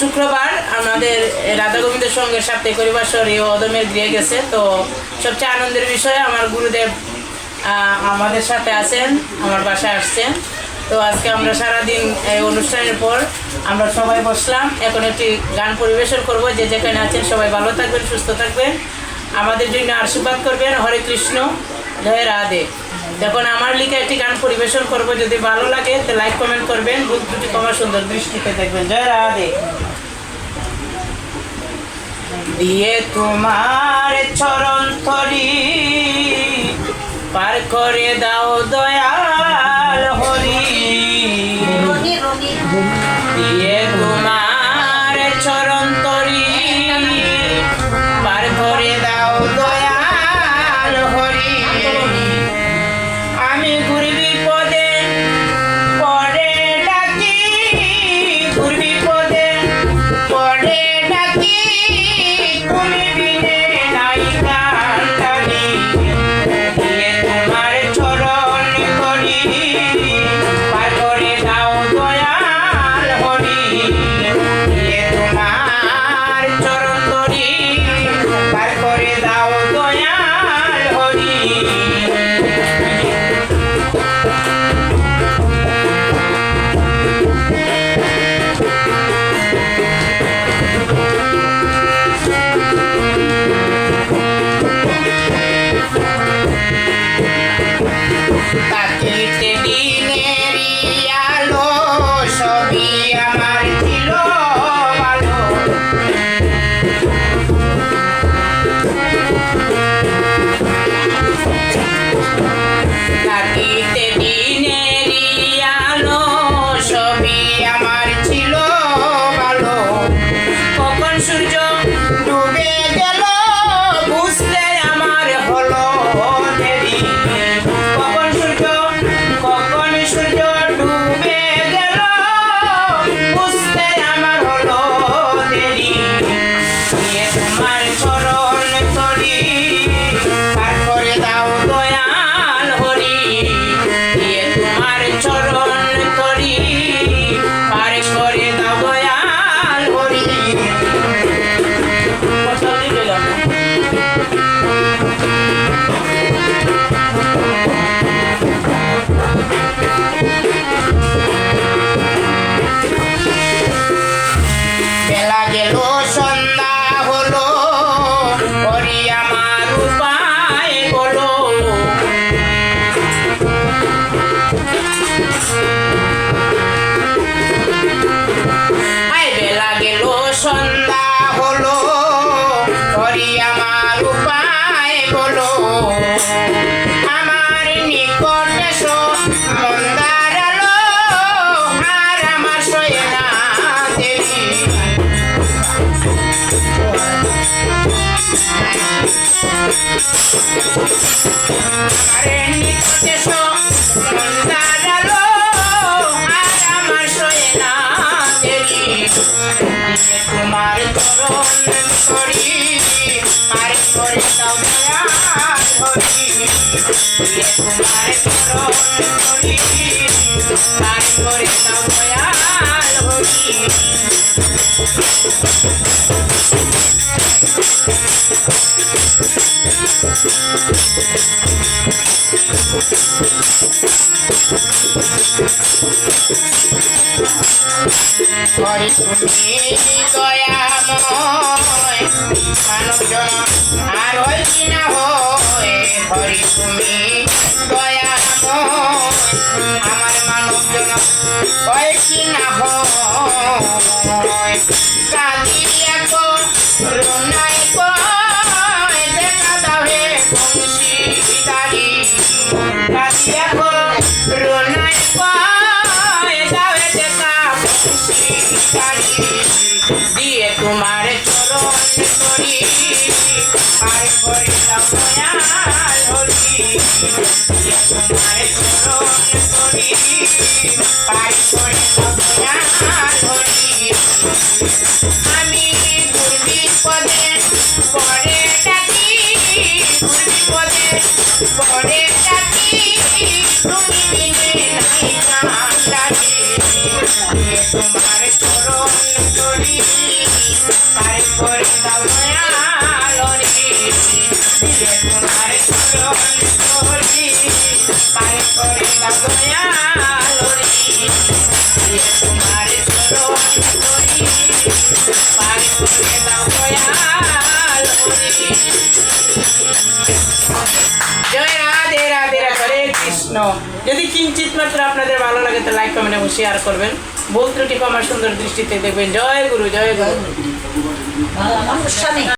শুক্রবার আমাদের রাধা গোবিন্দের সঙ্গে সাপ্তাহিক পরিবাসর এই অদমের গৃহে গেছে। তো সবচেয়ে আনন্দের বিষয় আমার গুরুদেব আমাদের সাথে আছেন, আমার বাসায় আসছেন। তো আজকে আমরা সারাদিন এই অনুষ্ঠানের পর আমরা সবাই বসলাম, এখন একটি গান পরিবেশন করব। যে যেখানে আছেন সবাই ভালো থাকবেন, সুস্থ থাকবেন, আমাদের জন্য আশীর্বাদ করবেন। হরে কৃষ্ণ, জয় রাধে। যখন আমার লিখে একটি গান পরিবেশন করব, যদি ভালো লাগে তো লাইক কমেন্ট করবেন, বুক দুটি কমা সুন্দর দৃষ্টিতে দেখবেন। জয় রাধে। দিয়ে তোমার চরণ তরি পার করে দাও দয়াল হরি, দিয়ে তোমার চরণ তরি পার করে দাও দয়াল হরি। আমি ঘুরবি পদে পড়ে ডাকি, ঘুরবি পদে পড়ে ডাকি, তুমি বিনে নাই কান্ডারি। দিয়ে তোমার চরণ করি পার করে দাও দয়াল হরি, দিয়ে তোমার চরণ করি পার করে দাও দয়াল হরি। তাকিতে দিনের আলো সবই আমার ছিল ভালো, তাকিতে দিনের আলো সবই আমার ছিল ভালো। কখন সূর্য ডুবে গেল বুঝতে আমার হলো দেরি, কখন সূর্য ডুবে গেল বুঝতে আমার হলো দেরি। দিয়ে তোমার চরণ তরি পার করে দাও দয়াল হরি, দিয়ে তোমার চরণ তরি পার করে দাও দয়াল হরি। কথা দিলাম বেলা গেল সন্ধ্যা হলো, হরি আমার উপায় বলো। বেলা গেল সন্ধ্যা হলো, হরি আমার উপায় বলো। আমার নিকট এসো মন্দার আলো, আর আমার সয়ে না দেরি। আরে নিকট এসো মন্দার আলো, আর আমার সয়ে না দেরি। দিয়ে তোমার চরণ করি পার করে দাও দয়াল হরি, দিয়ে তোমার চরণ করি পার করে দাও দয়াল হরি। হরি তুমি দয়াময়, মানবজন আর হয় কি না হয়। হরি তুমি দয়াময়, আমার মানবজন হয় কি না হয়। কাঁদিয়া গো রুনাই কয় দেখা দাও হে বংশীধারী, কাঁদিয়া গো রুনাই কয় দাও হে দেখা বংশীধারী। দিয়ে তোমার চরণ করি পার করে দাও দয়াল হরি, দিয়ে তোমার চরণ করি পার করে দাও দয়াল হরি। আমি ঘুরবি পদে পরে ডাকি, ঘুরবি পদে পরে ডাকি, তুমি বিনে নাই কান্ডারি। তোমার চরণ করি দাও দয়ালরি দিয়ে তোমার চরণ ধরি পার করে দাও দয়ালরি দিয়ে তোমার চরণ ধরি পার করে দাও দয়ালরি। জয় রাধে রাধে হরে কৃষ্ণ। যদি কিঞ্চিত মাত্র আপনাদের ভালো লাগে তো লাইক কমেন্ট এবং শেয়ার করবেন, ভুল ত্রুটি ক্ষমা সুন্দর দৃষ্টিতে দেখবেন। জয় গুরু জয় গুরু।